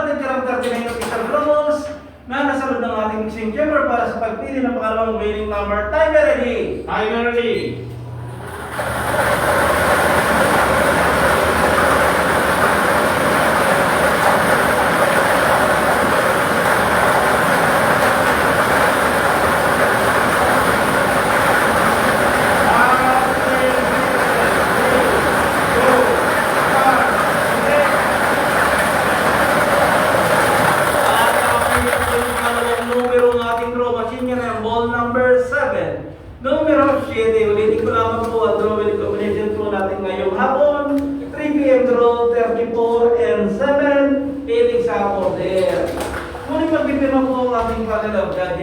natin karamdar din ng isang draws na nasa loob ng ating mixing chamber para sa pagpili ng pangalawang winning number. Timer ready! Timer ready. Ball number 7. Numero 7. Ulitin ko lamang po ang drawing combination po natin ngayong hapon. 3 p.m. draw, 34 and 7. Piling sa order. Ngunit magpipino po ang ating panel of judges.